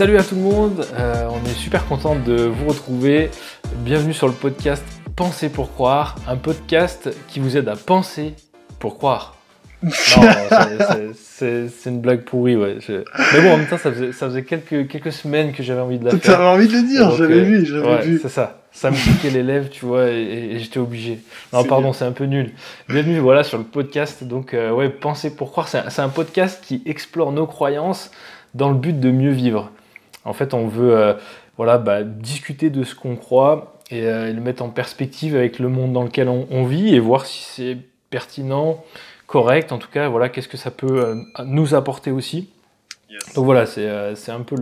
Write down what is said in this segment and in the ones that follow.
Salut à tout le monde, on est super content de vous retrouver. Bienvenue sur le podcast Penser pour croire, un podcast qui vous aide à penser pour croire. Non, c'est une blague pourrie, ouais. Mais bon, en même temps, ça faisait quelques semaines que j'avais envie de la faire. T'avais envie de le dire, donc, j'avais vu. C'est ça. Ça me piquait les lèvres, tu vois, et j'étais obligé. Non, pardon, c'est un peu nul. Bienvenue, voilà, sur le podcast. Donc, Penser pour croire, c'est un podcast qui explore nos croyances dans le but de mieux vivre. En fait, on veut, discuter de ce qu'on croit et le mettre en perspective avec le monde dans lequel on vit et voir si c'est pertinent, correct. En tout cas, voilà, qu'est-ce que ça peut nous apporter aussi. Yes. Donc voilà, c'est un peu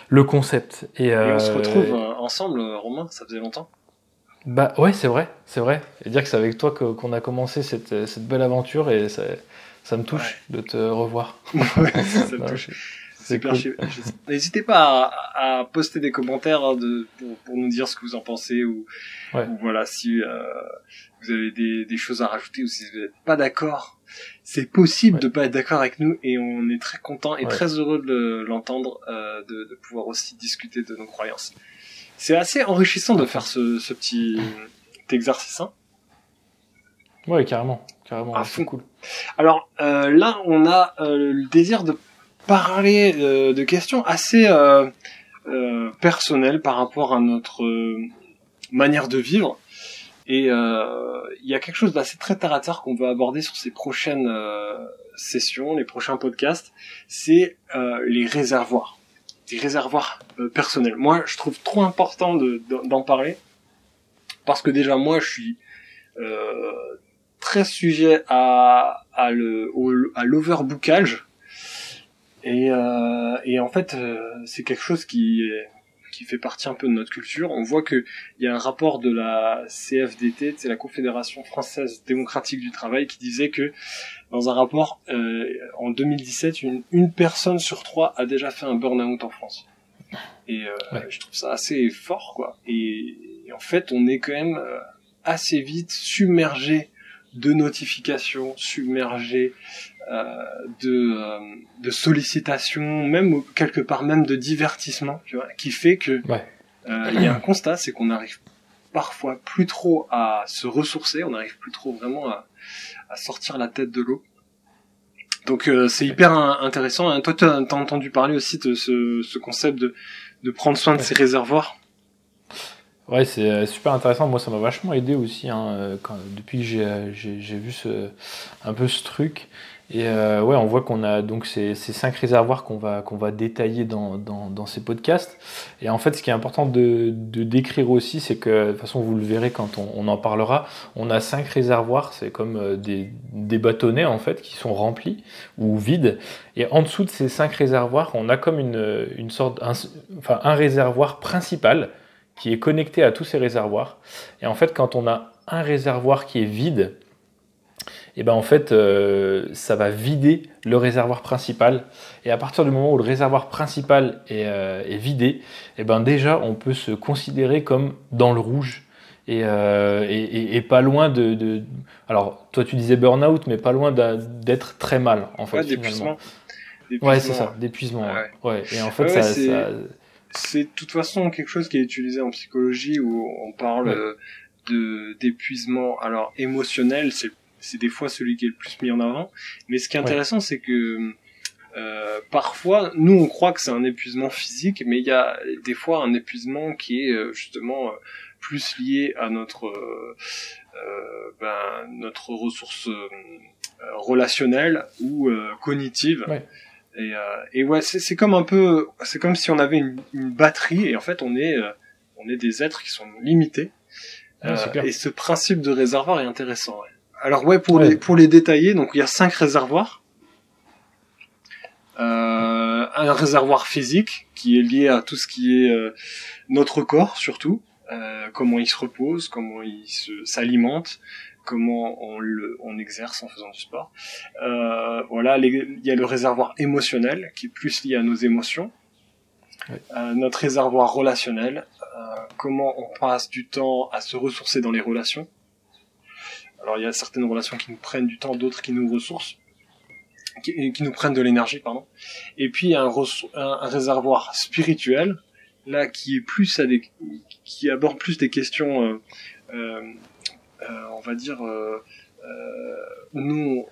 le concept. Et on se retrouve ensemble, Romain, ça faisait longtemps. Bah ouais, c'est vrai. Et dire que c'est avec toi qu'on a commencé cette belle aventure et ça me touche de te revoir. Ouais, ça me touche. C'est cool. N'hésitez pas à poster des commentaires pour nous dire ce que vous en pensez ou voilà, si vous avez des choses à rajouter ou si vous n'êtes pas d'accord. C'est possible de pas être d'accord avec nous et on est très content et très heureux de l'entendre, de pouvoir aussi discuter de nos croyances. C'est assez enrichissant de faire ce petit exercice, hein. Ouais, carrément, c'est cool. Alors là, on a le désir de parler de questions assez personnelles par rapport à notre manière de vivre. Et il y a quelque chose d'assez très terre à terre qu'on veut aborder sur ces prochaines sessions, les prochains podcasts, c'est les réservoirs. Des réservoirs personnels. Moi, je trouve trop important d'en parler parce que déjà, moi, je suis très sujet à l'overbookage. Et en fait, c'est quelque chose qui fait partie un peu de notre culture. On voit que il y a un rapport de la CFDT, c'est la Confédération Française Démocratique du Travail, qui disait que dans un rapport en 2017, une personne sur 3 a déjà fait un burn-out en France. Et je trouve ça assez fort, quoi. Et en fait, on est quand même assez vite submergé de notifications, submergé de sollicitations, même quelque part même de divertissement, tu vois, qui fait que il y a un constat, c'est qu'on n'arrive parfois plus trop à se ressourcer, on n'arrive plus trop vraiment à sortir la tête de l'eau. Donc c'est hyper intéressant. Toi, t'as entendu parler aussi de ce concept de prendre soin de ses réservoirs. Ouais, c'est super intéressant. Moi, ça m'a vachement aidé aussi depuis que j'ai vu un peu ce truc. Et on voit qu'on a donc ces 5 réservoirs qu'on va détailler dans ces podcasts. Et en fait, ce qui est important de décrire aussi, c'est que de toute façon, vous le verrez quand on en parlera. On a 5 réservoirs, c'est comme des bâtonnets en fait qui sont remplis ou vides. Et en dessous de ces 5 réservoirs, on a comme une sorte, un réservoir principal qui est connecté à tous ces réservoirs. Et en fait, quand on a un réservoir qui est vide, et ben en fait, ça va vider le réservoir principal. Et à partir du moment où le réservoir principal est vidé, et ben déjà, on peut se considérer comme dans le rouge. Et pas loin de... Alors, toi, tu disais burn-out, mais pas loin d'être très mal, en fait, d'épuisement. Ouais, c'est ça, d'épuisement. Ouais. Et en fait, c'est de toute façon quelque chose qui est utilisé en psychologie où on parle d'épuisement. Alors émotionnel, c'est des fois celui qui est le plus mis en avant. Mais ce qui est intéressant, c'est que parfois, nous on croit que c'est un épuisement physique, mais il y a des fois un épuisement qui est justement plus lié à notre ressource relationnelle ou cognitive. Ouais. Et c'est comme si on avait une batterie et en fait on est des êtres qui sont limités. Et ce principe de réservoir est intéressant. Ouais. Alors pour les détailler, donc il y a 5 réservoirs. Un réservoir physique qui est lié à tout ce qui est notre corps surtout, comment il se repose, comment il s'alimente, comment on exerce en faisant du sport. Il y a le réservoir émotionnel qui est plus lié à nos émotions. Notre réservoir relationnel, comment on passe du temps à se ressourcer dans les relations. Alors il y a certaines relations qui nous prennent du temps, d'autres qui nous ressourcent. qui nous prennent de l'énergie, pardon. Et puis un réservoir spirituel, là, qui est plus qui aborde plus des questions, on va dire, nous,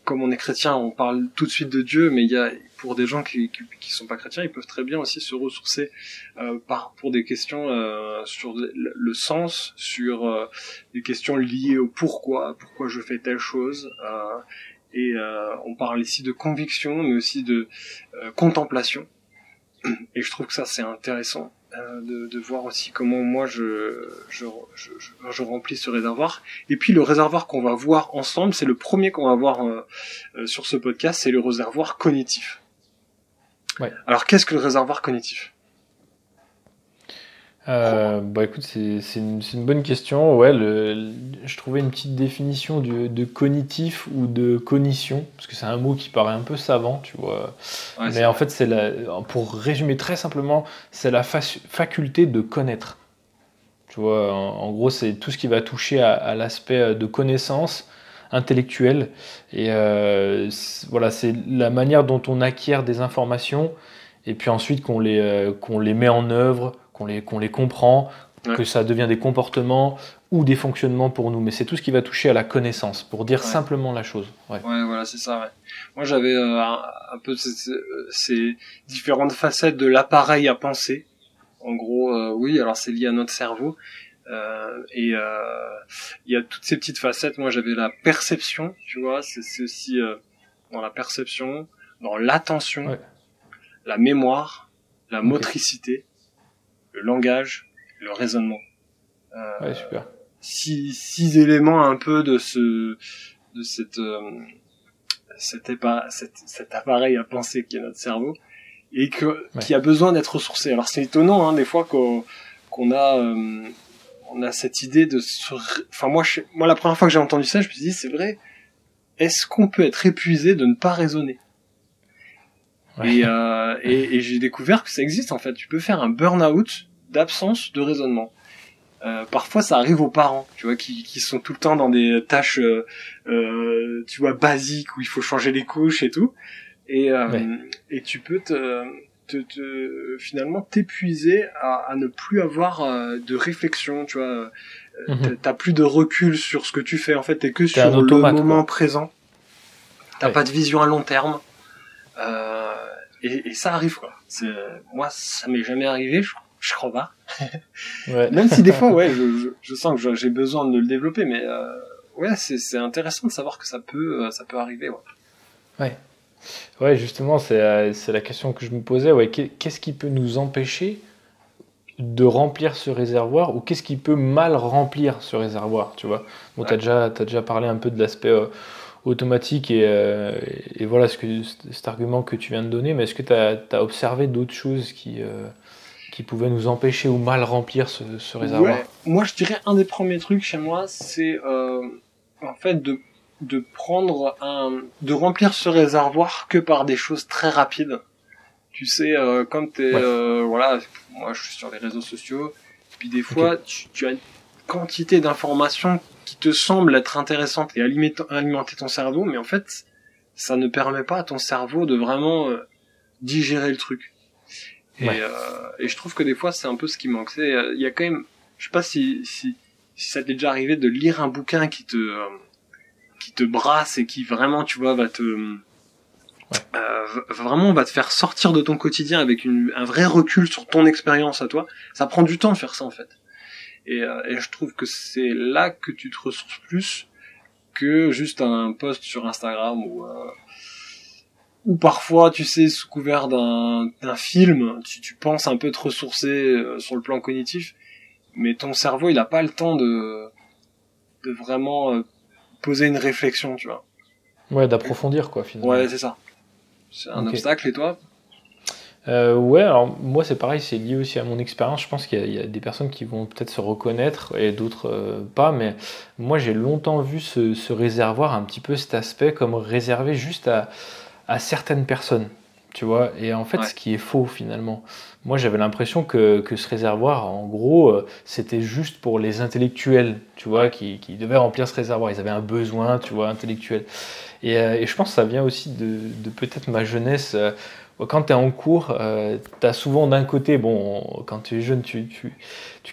comme on est chrétien, on parle tout de suite de Dieu, mais il y a, pour des gens qui sont pas chrétiens, ils peuvent très bien aussi se ressourcer pour des questions sur le sens, sur des questions liées au pourquoi je fais telle chose. Et on parle ici de conviction, mais aussi de contemplation. Et je trouve que ça c'est intéressant de voir aussi comment moi je remplis ce réservoir. Et puis le réservoir qu'on va voir ensemble, c'est le premier qu'on va voir sur ce podcast, c'est le réservoir cognitif. Ouais. Alors qu'est-ce que le réservoir cognitif ? Bah écoute, c'est une bonne question. Ouais, je trouvais une petite définition de cognitif ou de cognition, parce que c'est un mot qui paraît un peu savant, tu vois. Ouais, mais en fait, pour résumer très simplement, c'est la faculté de connaître. Tu vois, en gros, c'est tout ce qui va toucher à l'aspect de connaissance intellectuelle. Et voilà, c'est la manière dont on acquiert des informations, et puis ensuite qu'on les met en œuvre, qu'on les comprend, que ça devient des comportements ou des fonctionnements pour nous. Mais c'est tout ce qui va toucher à la connaissance, pour dire simplement la chose. Ouais, voilà, c'est ça. Ouais. Moi, j'avais un peu ces différentes facettes de l'appareil à penser. En gros, oui, alors c'est lié à notre cerveau. Et il y a toutes ces petites facettes. Moi, j'avais la perception, tu vois, c'est aussi dans la perception, dans l'attention, la mémoire, la motricité, le langage, le raisonnement. Ouais, super. Six éléments un peu de cet appareil à penser qui est notre cerveau et qui a besoin d'être ressourcé. Alors c'est étonnant, hein, des fois qu'on a cette idée de moi la première fois que j'ai entendu ça, je me suis dit c'est vrai, est-ce qu'on peut être épuisé de ne pas raisonner? Et j'ai découvert que ça existe en fait. Tu peux faire un burn-out d'absence de raisonnement. Parfois ça arrive aux parents, tu vois, qui sont tout le temps dans des tâches tu vois basiques où il faut changer les couches et tout. Et tu peux finalement t'épuiser à ne plus avoir de réflexion, tu vois. T'as plus de recul sur ce que tu fais, en fait, t'es que sur le moment présent. T'as pas de vision à long terme. Et ça arrive, quoi. Moi, ça m'est jamais arrivé, je crois pas. Même si des fois, je sens que j'ai besoin de le développer, mais c'est intéressant de savoir que ça peut arriver, Ouais, justement, c'est la question que je me posais. Ouais, qu'est-ce qui peut nous empêcher de remplir ce réservoir, ou qu'est-ce qui peut mal remplir ce réservoir, tu vois. Bon, t'as déjà parlé un peu de l'aspect automatique et voilà cet argument que tu viens de donner, mais est-ce que t'as observé d'autres choses qui pouvaient nous empêcher ou mal remplir ce réservoir? Ouais, moi je dirais un des premiers trucs chez moi, c'est en fait de remplir ce réservoir que par des choses très rapides. Tu sais, comme voilà, moi je suis sur les réseaux sociaux, puis des fois tu as une quantité d'informations qui te semblent être intéressantes et alimenter ton cerveau, mais en fait ça ne permet pas à ton cerveau de vraiment digérer le truc. Et je trouve que des fois c'est un peu ce qui manque. Il y a quand même, je sais pas si ça t'est déjà arrivé de lire un bouquin qui te brasse et qui vraiment, tu vois, vraiment va te faire sortir de ton quotidien avec un vrai recul sur ton expérience à toi. Ça prend du temps de faire ça, en fait. Et je trouve que c'est là que tu te ressources plus que juste un post sur Instagram ou parfois, tu sais, sous couvert d'un film, tu penses un peu te ressourcer sur le plan cognitif, mais ton cerveau, il a pas le temps de vraiment poser une réflexion, tu vois. Ouais, d'approfondir, quoi, finalement. Ouais, c'est ça. C'est un obstacle, et toi ? Ouais, alors moi c'est pareil, c'est lié aussi à mon expérience. Je pense qu'il y a des personnes qui vont peut-être se reconnaître et d'autres pas, mais moi j'ai longtemps vu ce réservoir, un petit peu cet aspect comme réservé juste à certaines personnes. tu vois. Et en fait, Ouais. ce qui est faux finalement. Moi, j'avais l'impression que ce réservoir, en gros, c'était juste pour les intellectuels, tu vois, Ouais. qui devaient remplir ce réservoir. Ils avaient un besoin, tu vois, intellectuel. Et je pense que ça vient aussi de peut-être ma jeunesse. Quand tu es en cours, tu as souvent d'un côté, bon, quand tu es jeune, tu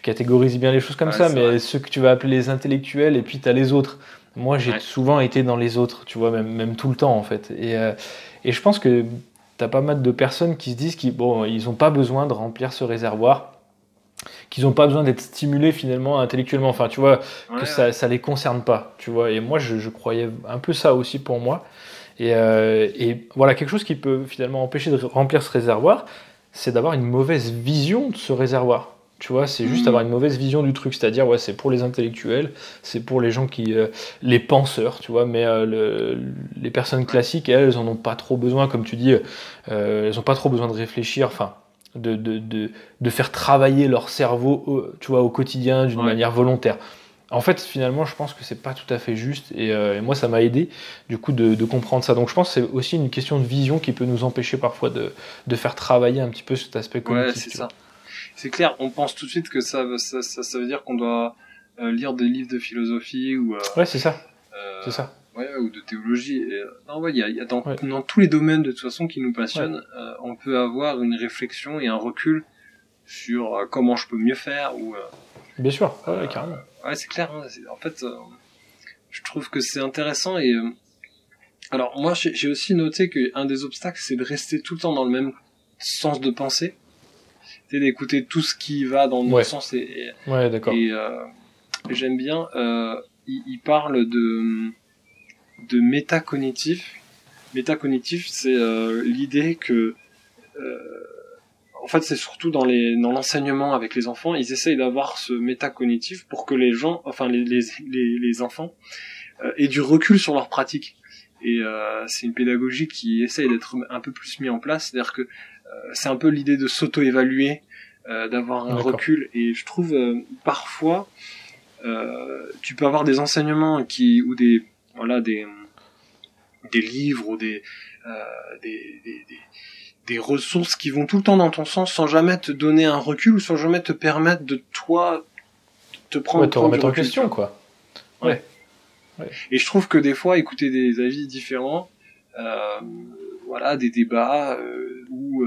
catégorises bien les choses comme Ouais, ça, c'est vrai. mais ceux que tu vas appeler les intellectuels, et puis tu as les autres. Moi, j'ai Ouais. souvent été dans les autres, tu vois, même tout le temps, en fait. Et je pense que tu as pas mal de personnes qui se disent qu'ils bon, ils n'ont pas besoin de remplir ce réservoir, qu'ils n'ont pas besoin d'être stimulés finalement intellectuellement. Enfin, tu vois, que Ouais, ça ouais. ne les concerne pas, tu vois. Et moi, je croyais un peu ça aussi pour moi. Et voilà, quelque chose qui peut finalement empêcher de remplir ce réservoir, c'est d'avoir une mauvaise vision de ce réservoir. Tu vois, c'est juste avoir Hmm. une mauvaise vision du truc, c'est-à-dire, ouais, c'est pour les intellectuels, c'est pour les gens qui, les penseurs, tu vois, mais les personnes Ouais. classiques, elles en ont pas trop besoin, comme tu dis, elles ont pas trop besoin de réfléchir, enfin, de faire travailler leur cerveau, tu vois, au quotidien d'une Ouais. manière volontaire. En fait, finalement, je pense que c'est pas tout à fait juste, et moi, ça m'a aidé, du coup, de comprendre ça. Donc, je pense que c'est aussi une question de vision qui peut nous empêcher parfois de faire travailler un petit peu cet aspect Ouais, cognitif, c'est tu vois. ça. C'est clair, on pense tout de suite que ça veut dire qu'on doit lire des livres de philosophie Ouais, c'est ça, c'est euh, ça. ouais, ou de théologie. Et, non, ouais, il y a Ouais, dans tous les domaines de toute façon qui nous ouais, passionnent, on peut avoir une réflexion et un recul sur comment je peux mieux faire. bien sûr, ouais, ouais, carrément. Ouais, c'est clair. Hein, en fait, je trouve que c'est intéressant. Et alors, moi, j'ai aussi noté qu'un des obstacles, c'est de rester tout le temps dans le même sens de pensée. C'est d'écouter tout ce qui va dans notre Ouais, sens ouais, d'accord. et j'aime bien. Il parle de métacognitif. Métacognitif, c'est l'idée que, euh, en fait, c'est surtout dans l'enseignement avec les enfants, ils essayent d'avoir ce métacognitif pour que les gens, enfin les enfants, aient du recul sur leur pratique. Et c'est une pédagogie qui essaye d'être un peu plus mise en place, c'est-à-dire que c'est un peu l'idée de s'auto-évaluer, d'avoir un D'accord. recul. Et je trouve parfois tu peux avoir des enseignements qui ou des livres ou euh, des ressources qui vont tout le temps dans ton sens sans jamais te donner un recul ou sans jamais te permettre de toi Ouais, te prendre du remettre en recul, tu question, vois. quoi. Ouais. Ouais, ouais. Et je trouve que des fois écouter des avis différents, euh, voilà, des débats ou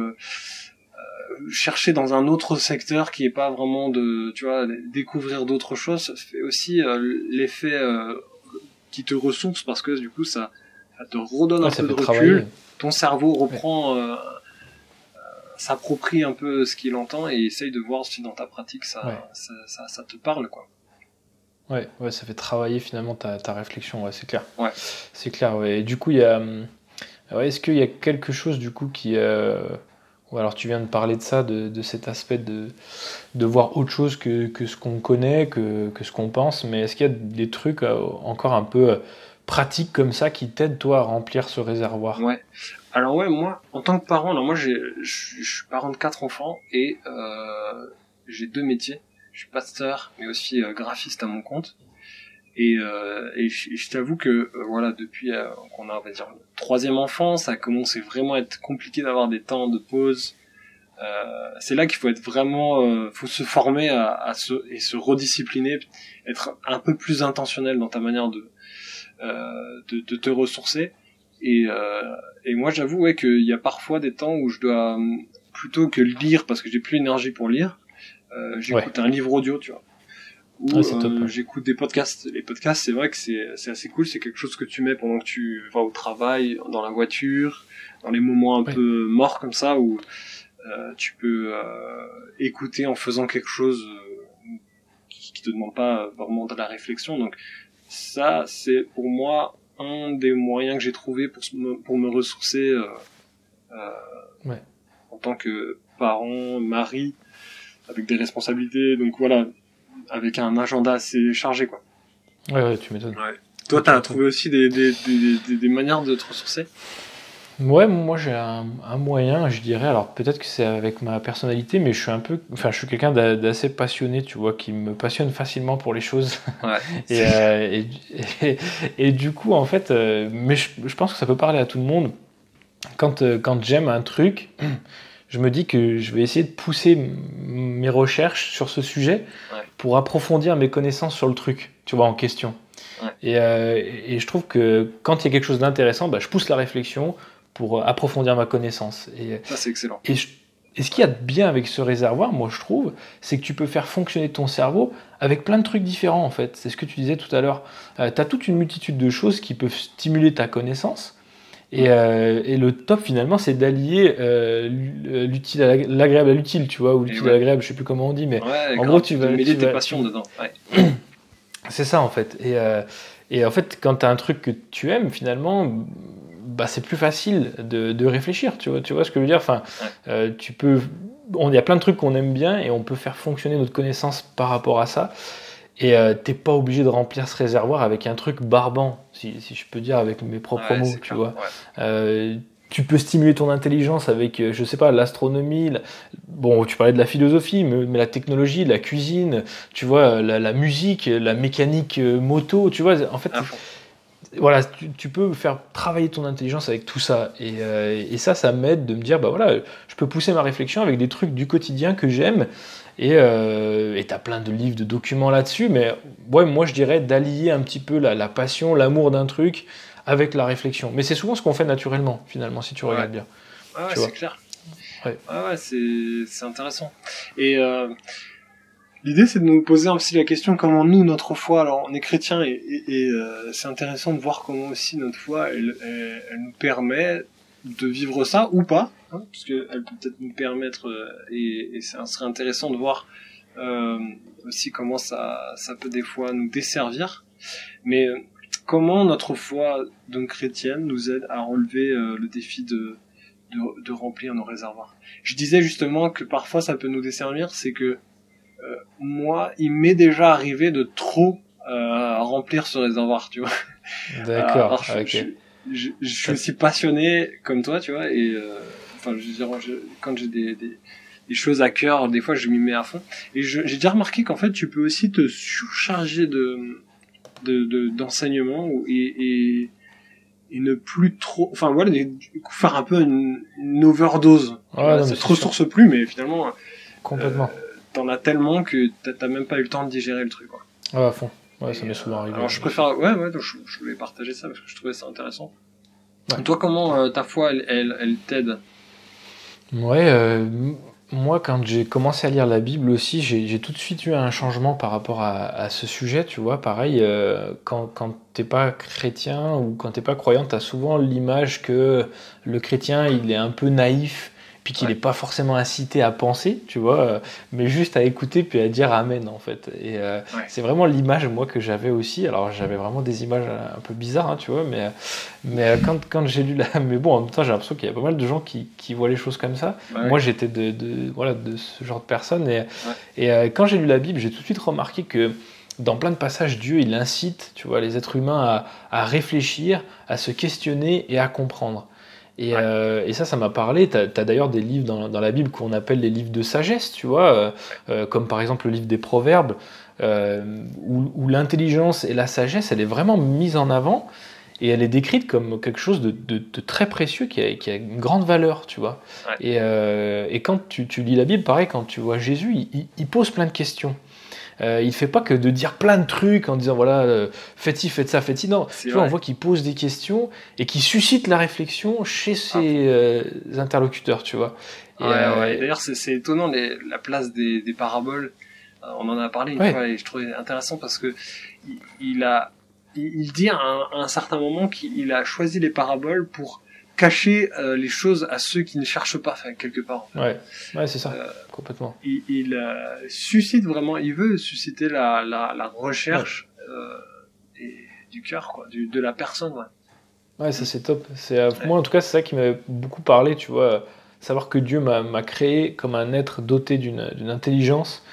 chercher dans un autre secteur qui est pas vraiment de, tu vois, découvrir d'autres choses, ça fait aussi l'effet qui te ressource parce que du coup ça te redonne Ouais, un ça peu de fait travailler. recul, ton cerveau Ouais, reprend, s'approprie un peu ce qu'il entend et essaye de voir si dans ta pratique ouais, ça te parle quoi. ouais, ouais, ça fait travailler finalement ta réflexion, ouais, c'est clair. Ouais. C'est clair, ouais. Et du coup, il y a, ouais, est-ce qu'il y a quelque chose du coup qui, ou alors tu viens de parler de ça, de cet aspect de voir autre chose que ce qu'on connaît, que ce qu'on pense, mais est-ce qu'il y a des trucs encore un peu pratiques comme ça qui t'aident toi à remplir ce réservoir? Ouais. Alors ouais, moi, en tant que parent, alors moi je suis parent de 4 enfants et j'ai 2 métiers. Je suis pasteur, mais aussi graphiste à mon compte. Je t'avoue que voilà, depuis qu'on a, on va dire, le 3e enfant, ça a commencé vraiment à être compliqué d'avoir des temps de pause. C'est là qu'il faut être vraiment, faut se former et se rediscipliner, être un peu plus intentionnel dans ta manière de te ressourcer. Et, euh, et moi, j'avoue ouais, qu'il y a parfois des temps où je dois, plutôt que lire, parce que j'ai plus l'énergie pour lire, Ouais, j'écoute un livre audio, tu vois. ouais, Ou c'est top, ouais. j'écoute des podcasts. Les podcasts, c'est vrai que c'est assez cool, c'est quelque chose que tu mets pendant que tu vas au travail, dans la voiture, dans les moments un Ouais, peu morts comme ça, où tu peux écouter en faisant quelque chose qui te demande pas vraiment de la réflexion. Donc ça, c'est pour moi un des moyens que j'ai trouvé pour me ressourcer euh, ouais, en tant que parent, mari, avec des responsabilités. Donc voilà, avec un agenda assez chargé, quoi. ouais, ouais, tu m'étonnes. Ouais. Ouais, Toi, tu t'as m'étonnes. trouvé aussi des manières de te ressourcer? Ouais, moi j'ai un moyen, je dirais. Alors peut-être que c'est avec ma personnalité, mais je suis un peu, enfin, je suis quelqu'un d'assez passionné, tu vois, qui me passionne facilement pour les choses. Ouais. Et, et, et du coup, en fait, mais je pense que ça peut parler à tout le monde. quand j'aime un truc, je me dis que je vais essayer de pousser mes recherches sur ce sujet pour approfondir mes connaissances sur le truc, tu vois, en question. Ouais. Et je trouve que quand il y a quelque chose d'intéressant, je pousse la réflexion pour approfondir ma connaissance. Ça, c'est excellent. Et ce qu'il y a de bien avec ce réservoir, moi je trouve, c'est que tu peux faire fonctionner ton cerveau avec plein de trucs différents en fait. C'est ce que tu disais tout à l'heure. Tu as toute une multitude de choses qui peuvent stimuler ta connaissance. Et le top finalement, c'est d'allier l'utile à l'agréable à l'utile, tu vois, ou l'utile à l'agréable, je sais plus comment on dit, mais en gros tu vas mêler tes passions dedans. Ouais. C'est ça en fait. Et en fait, quand tu as un truc que tu aimes, finalement, c'est plus facile de réfléchir. Tu vois ce que je veux dire. Enfin, il y a plein de trucs qu'on aime bien et on peut faire fonctionner notre connaissance par rapport à ça. Et t'es pas obligé de remplir ce réservoir avec un truc barbant, si je peux dire avec mes propres mots, tu vois. Tu peux stimuler ton intelligence avec, je sais pas, l'astronomie. Bon, tu parlais de la philosophie, mais la technologie, la cuisine, tu vois, la musique, la mécanique moto, tu vois. En fait, voilà, tu peux faire travailler ton intelligence avec tout ça. Et ça m'aide de me dire, voilà, je peux pousser ma réflexion avec des trucs du quotidien que j'aime. Et t'as plein de livres, de documents là-dessus, mais ouais, moi je dirais d'allier un petit peu la passion, l'amour d'un truc avec la réflexion. Mais c'est souvent ce qu'on fait naturellement, finalement, si tu regardes bien. Ouais, c'est clair. Ouais, c'est intéressant. Et l'idée, c'est de nous poser aussi la question comment nous, notre foi, alors on est chrétien, et c'est intéressant de voir comment aussi notre foi, elle nous permet de vivre ça ou pas, hein, parce qu'elle peut peut-être nous permettre, et ça serait intéressant de voir aussi comment ça peut des fois nous desservir, mais comment notre foi donc chrétienne nous aide à relever le défi de remplir nos réservoirs. Je disais justement que parfois ça peut nous desservir, c'est que moi, il m'est déjà arrivé de trop remplir ce réservoir, réservoir, tu vois. D'accord. Je suis aussi passionné comme toi, tu vois, et enfin, je veux dire, quand j'ai des choses à cœur, des fois, je m'y mets à fond. Et j'ai déjà remarqué qu'en fait, tu peux aussi te surcharger d'enseignement et ne plus trop, enfin voilà, du coup, faire un peu une overdose. Ouais, ça te ressource plus, mais finalement, complètement. T'en as tellement que t'as même pas eu le temps de digérer le truc, quoi. Ouais, à fond. Ouais, ça m'est souvent arrivé. Alors je préfère, donc je voulais partager ça parce que je trouvais ça intéressant. Ouais. Toi, comment ta foi, elle t'aide? Ouais, moi, quand j'ai commencé à lire la Bible aussi, j'ai tout de suite eu un changement par rapport à ce sujet, tu vois. Pareil, quand t'es pas chrétien ou quand t'es pas croyant, t'as souvent l'image que le chrétien, il est un peu naïf, puis qu'il n'est pas forcément incité à penser, tu vois, mais juste à écouter puis à dire amen, en fait. Et c'est vraiment l'image, moi, que j'avais aussi. Alors, j'avais vraiment des images un peu bizarres, hein, tu vois, mais quand j'ai lu mais bon, en même temps, j'ai l'impression qu'il y a pas mal de gens qui voient les choses comme ça. Moi, j'étais de ce genre de personne. Et quand j'ai lu la Bible, j'ai tout de suite remarqué que dans plein de passages, Dieu, il incite, tu vois, les êtres humains à réfléchir, à se questionner et à comprendre. Et ça m'a parlé. T'as d'ailleurs des livres dans la Bible qu'on appelle les livres de sagesse, tu vois, comme par exemple le livre des Proverbes, où l'intelligence et la sagesse, elle est vraiment mise en avant, et elle est décrite comme quelque chose de très précieux, qui a une grande valeur, tu vois. Et quand tu lis la Bible, pareil, quand tu vois Jésus, il pose plein de questions. Il fait pas que de dire plein de trucs en disant voilà, faites ci, faites ça, faites ci. Non, tu vois, on voit qu'il pose des questions et qu'il suscite la réflexion chez ses interlocuteurs, tu vois. D'ailleurs, c'est étonnant la place des paraboles. On en a parlé une fois et je trouvais intéressant parce que il dit à un certain moment qu'il a choisi les paraboles pour cacher les choses à ceux qui ne cherchent pas, enfin, quelque part. Ouais, c'est ça, complètement. Il suscite vraiment, il veut susciter la recherche et du cœur, quoi, de la personne. Ouais, ça c'est top. Moi, en tout cas, c'est ça qui m'avait beaucoup parlé, tu vois, savoir que Dieu m'a créé comme un être doté d'une intelligence.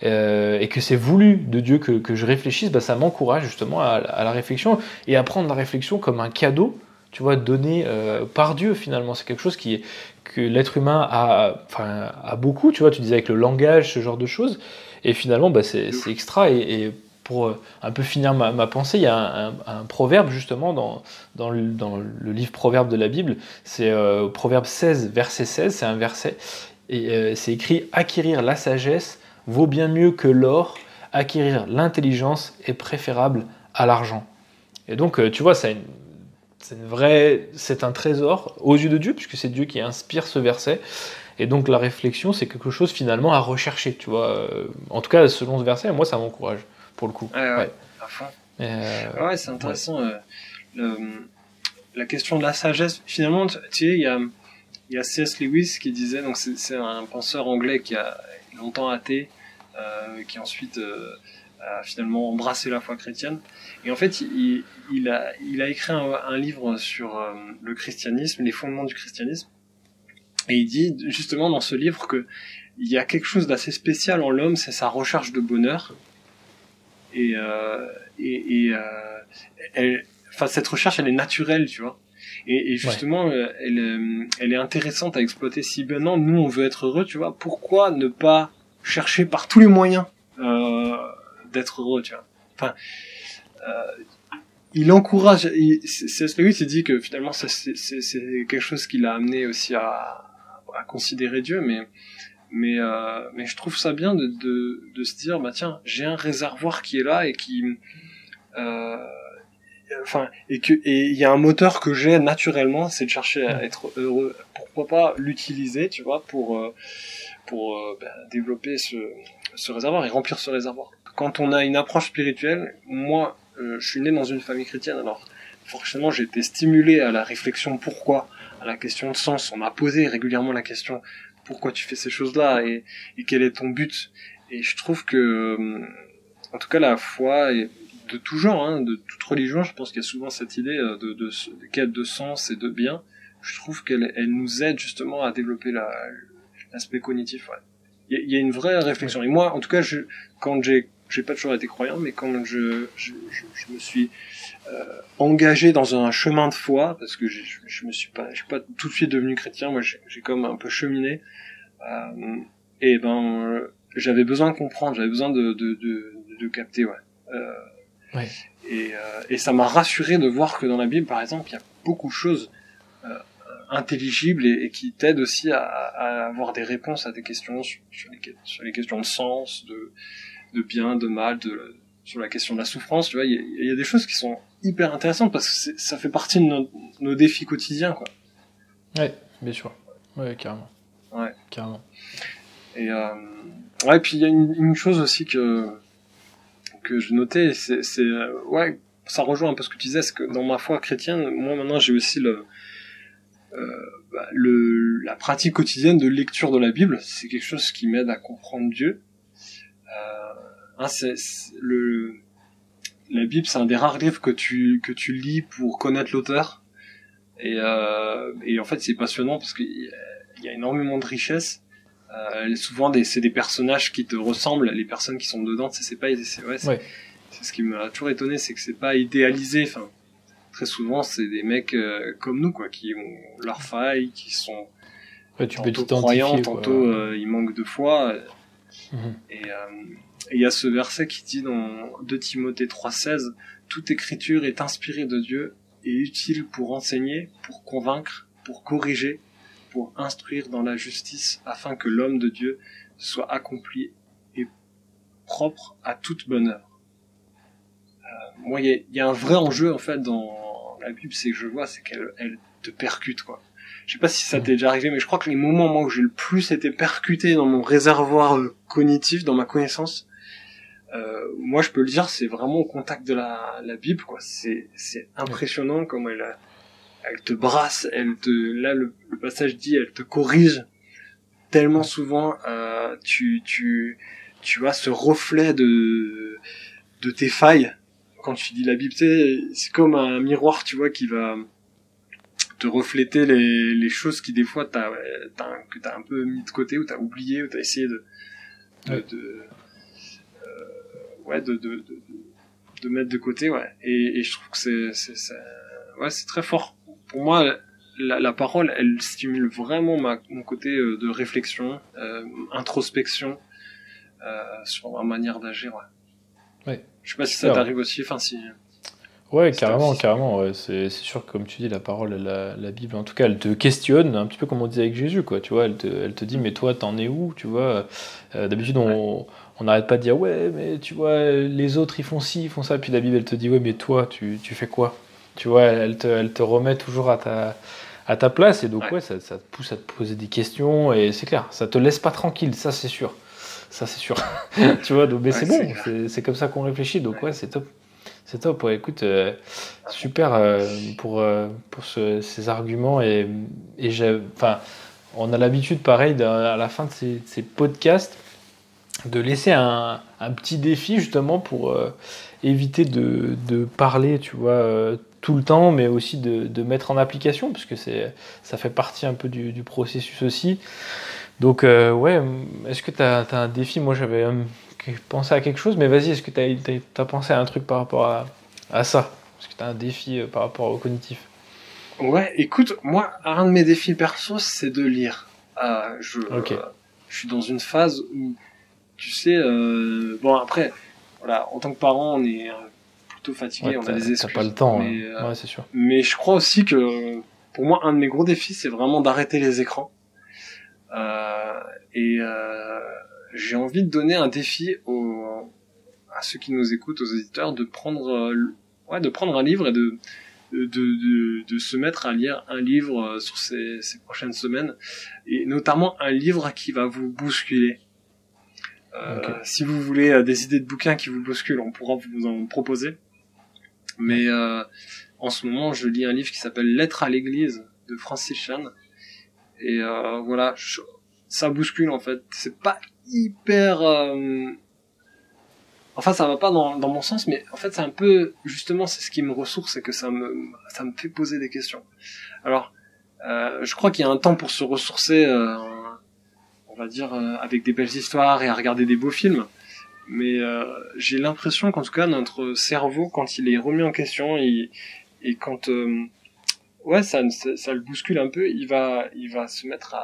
Et que c'est voulu de Dieu que je réfléchisse, ça m'encourage justement à la réflexion et à prendre la réflexion comme un cadeau, tu vois, donné par Dieu finalement. C'est quelque chose que l'être humain a beaucoup, tu vois, tu disais avec le langage, ce genre de choses, et finalement c'est extra, et pour un peu finir ma pensée, il y a un proverbe justement dans le livre Proverbe de la Bible, c'est Proverbe 16, verset 16, c'est un verset, et c'est écrit « Acquérir la sagesse vaut bien mieux que l'or, acquérir l'intelligence est préférable à l'argent. » Et donc, tu vois, c'est un trésor aux yeux de Dieu, puisque c'est Dieu qui inspire ce verset. Et donc la réflexion, c'est quelque chose finalement à rechercher, tu vois. En tout cas, selon ce verset, moi, ça m'encourage, pour le coup. Ouais. À fond. Ouais, c'est intéressant. La question de la sagesse, finalement, tu sais, il y a C.S. Lewis qui disait, donc c'est un penseur anglais qui a longtemps athée, qui ensuite a finalement embrassé la foi chrétienne. Et en fait, il a écrit un livre sur le christianisme, les fondements du christianisme. Et il dit justement dans ce livre que il y a quelque chose d'assez spécial en l'homme, c'est sa recherche de bonheur. Et cette recherche, elle est naturelle, tu vois. Et justement, elle est intéressante à exploiter. Si maintenant nous on veut être heureux, tu vois, pourquoi ne pas chercher par tous les moyens d'être heureux, tu vois. Enfin, il encourage. C.S. Lewis, il dit que finalement c'est quelque chose qui l'a amené aussi à considérer Dieu, mais je trouve ça bien de se dire, bah tiens, j'ai un réservoir qui est là et qui et il y a un moteur que j'ai naturellement, c'est de chercher à être heureux. Pourquoi pas l'utiliser, tu vois, pour développer ce réservoir et remplir ce réservoir. Quand on a une approche spirituelle, moi je suis né dans une famille chrétienne, alors forcément j'ai été stimulé à la réflexion pourquoi, à la question de sens. On m'a posé régulièrement la question pourquoi tu fais ces choses-là et quel est ton but. Et je trouve que en tout cas la foi est de tout genre, hein, de toute religion, je pense qu'il y a souvent cette idée de quête de sens et de bien. Je trouve qu'elle nous aide justement à développer l'aspect cognitif. Ouais. Il y a une vraie réflexion. Et moi, en tout cas, quand j'ai pas toujours été croyant, mais quand je me suis engagé dans un chemin de foi, parce que je suis pas tout de suite devenu chrétien. Moi, j'ai comme un peu cheminé. J'avais besoin de comprendre, j'avais besoin de capter, ouais. Ouais. Et ça m'a rassuré de voir que dans la Bible, par exemple, il y a beaucoup de choses intelligibles et qui t'aident aussi à avoir des réponses à des questions sur les questions de sens, de bien, de mal, sur la question de la souffrance. Tu vois, il y a des choses qui sont hyper intéressantes parce que ça fait partie de nos défis quotidiens, quoi. Ouais, bien sûr. Ouais, carrément. Ouais. Carrément. Et puis il y a une chose aussi que je notais, c'est ça rejoint un peu ce que tu disais, c'est que dans ma foi chrétienne, moi maintenant j'ai aussi la pratique quotidienne de lecture de la Bible. C'est quelque chose qui m'aide à comprendre Dieu. La Bible, c'est un des rares livres que tu lis pour connaître l'auteur. Et en fait, c'est passionnant parce qu'il y a énormément de richesse. Souvent c'est des personnages qui te ressemblent, les personnes qui sont dedans, c'est ce qui m'a toujours étonné, c'est que c'est pas idéalisé. Enfin, très souvent c'est des mecs comme nous, quoi, qui ont leurs failles, qui sont tantôt croyants, tantôt ils manquent de foi. Et il y a ce verset qui dit dans 2 Timothée 3,16, toute écriture est inspirée de Dieu et utile pour enseigner, pour convaincre, pour corriger, pour instruire dans la justice, afin que l'homme de Dieu soit accompli et propre à toute bonne œuvre. Moi, il y a un vrai enjeu, en fait, dans la Bible, c'est que je vois, c'est qu'elle te percute, quoi. Je sais pas si ça t'est déjà arrivé, mais je crois que les moments, moi, où j'ai le plus été percuté dans mon réservoir cognitif, dans ma connaissance, moi, je peux le dire, c'est vraiment au contact de la Bible, quoi. C'est impressionnant comment elle te brasse, là le passage dit, elle te corrige tellement souvent. Tu as ce reflet de tes failles quand tu lis la Bible. C'est comme un miroir, tu vois, qui va te refléter les choses qui des fois que t'as un peu mis de côté, ou t'as oublié, ou t'as essayé de mettre de côté, ouais. Et je trouve que c'est très fort. Pour moi, la parole, elle stimule vraiment mon côté de réflexion, introspection sur ma manière d'agir. Ouais. Ouais, Je sais pas si ça t'arrive aussi, enfin si... Ouais, carrément. Ouais. C'est sûr que, comme tu dis, la parole, la Bible, en tout cas, elle te questionne, un petit peu comme on disait avec Jésus, quoi. Tu vois, elle te dit, mais toi, t'en es où, tu vois. D'habitude, on n'arrête pas de dire, ouais, mais tu vois, les autres, ils font ci, ils font ça. Puis la Bible, elle te dit, ouais, mais toi, tu fais quoi? Tu vois, elle te remet toujours à ta place. Et donc, ouais, ça te pousse à te poser des questions. Et c'est clair, ça te laisse pas tranquille, ça, c'est sûr. Tu vois, donc, mais c'est bon, c'est comme ça qu'on réfléchit. Donc, ouais, c'est top. C'est top, ouais, écoute, super pour ces arguments et on a l'habitude, pareil, à la fin de ces podcasts, de laisser un petit défi justement pour éviter de parler, tu vois, tout le temps, mais aussi de mettre en application, parce que ça fait partie un peu du processus aussi. Donc, ouais, est-ce que tu as un défi? Moi, j'avais pensé à quelque chose, mais vas-y, est-ce que tu as pensé à un truc par rapport à ça? Est-ce que tu as un défi par rapport au cognitif? Ouais, écoute, moi, un de mes défis perso, c'est de lire. Je suis dans une phase où, tu sais, bon, après, voilà, en tant que parent, on est plutôt fatigué, on a des excuses. T'as pas le temps, mais, ouais, c'est sûr. Mais je crois aussi que, pour moi, un de mes gros défis, c'est vraiment d'arrêter les écrans. J'ai envie de donner un défi à ceux qui nous écoutent, aux auditeurs, de prendre un livre et de se mettre à lire un livre sur ces prochaines semaines, et notamment un livre qui va vous bousculer. Si vous voulez des idées de bouquins qui vous bousculent, on pourra vous en proposer. Mais en ce moment, je lis un livre qui s'appelle Lettres à l'église de Francis Chan. Et voilà, ça bouscule en fait. C'est pas hyper... Enfin, ça va pas dans mon sens, mais en fait, c'est un peu... Justement, c'est ce qui me ressource, c'est que ça me fait poser des questions. Alors, je crois qu'il y a un temps pour se ressourcer, on va dire, avec des belles histoires et à regarder des beaux films. Mais j'ai l'impression qu'en tout cas, notre cerveau, quand il est remis en question, et quand... ouais, ça le bouscule un peu, il va se mettre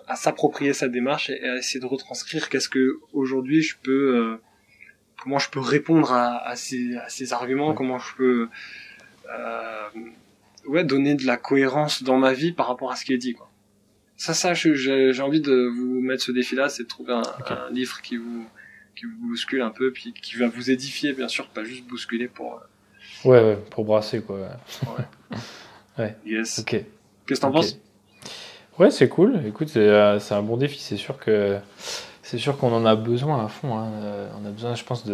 à s'approprier sa démarche et à essayer de retranscrire qu'est-ce que aujourd'hui comment je peux répondre à ces arguments, comment je peux donner de la cohérence dans ma vie par rapport à ce qui est dit, quoi. Ça j'ai envie de vous mettre ce défi-là, c'est de trouver un livre qui vous bouscule un peu, puis qui va vous édifier, bien sûr, pas juste bousculer pour... Ouais, pour brasser, quoi. Ouais. Yes. Ok. Qu'est-ce que t'en penses? Ouais, c'est cool. Écoute, c'est un bon défi. C'est sûr qu'on en a besoin à fond, hein. On a besoin, je pense,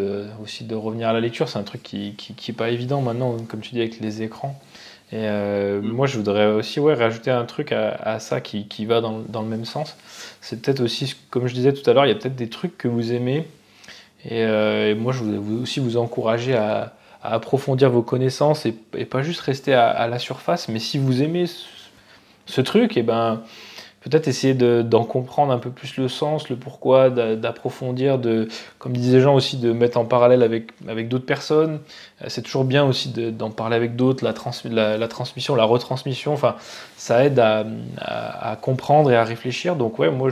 aussi de revenir à la lecture. C'est un truc qui est pas évident maintenant, comme tu dis, avec les écrans. Et moi, je voudrais aussi rajouter un truc à ça qui va dans le même sens. C'est peut-être aussi, comme je disais tout à l'heure, il y a peut-être des trucs que vous aimez. Et moi, je voudrais aussi vous encourager à approfondir vos connaissances et pas juste rester à la surface. Mais si vous aimez ce truc, et ben peut-être essayer d'en comprendre un peu plus le sens, le pourquoi, d'approfondir, comme disaient Jean aussi, de mettre en parallèle avec d'autres personnes. C'est toujours bien aussi d'en parler avec d'autres, la transmission, la retransmission, enfin, ça aide à comprendre et à réfléchir. Donc ouais, moi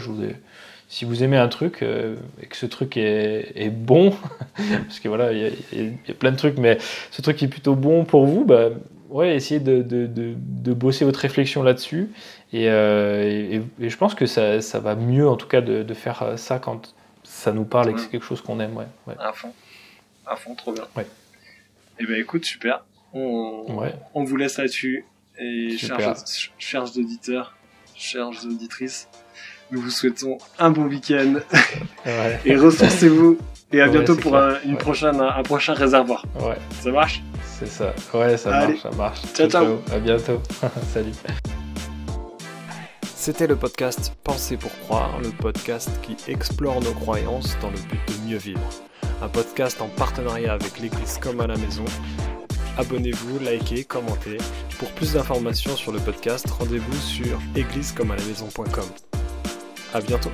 si vous aimez un truc et que ce truc est bon, parce que voilà, il y a plein de trucs, mais ce truc est plutôt bon pour vous, bah, ouais, essayez de bosser votre réflexion là-dessus. Et je pense que ça va mieux, en tout cas, de faire ça quand ça nous parle et que c'est quelque chose qu'on aime. Ouais. À fond, trop bien. Ouais. Et ben écoute, super. On vous laisse là-dessus. Et chers auditeurs, chères auditrices, nous vous souhaitons un bon week-end. Ouais. Et ressourcez-vous. Et à bientôt pour un prochain réservoir. Ouais. Ça marche? C'est ça. Ouais, ça marche. Ciao. À bientôt. Salut. C'était le podcast Penser pour croire, le podcast qui explore nos croyances dans le but de mieux vivre. Un podcast en partenariat avec l'église Comme à la Maison. Abonnez-vous, likez, commentez. Pour plus d'informations sur le podcast, rendez-vous sur églisecomealamaison.com. À bientôt.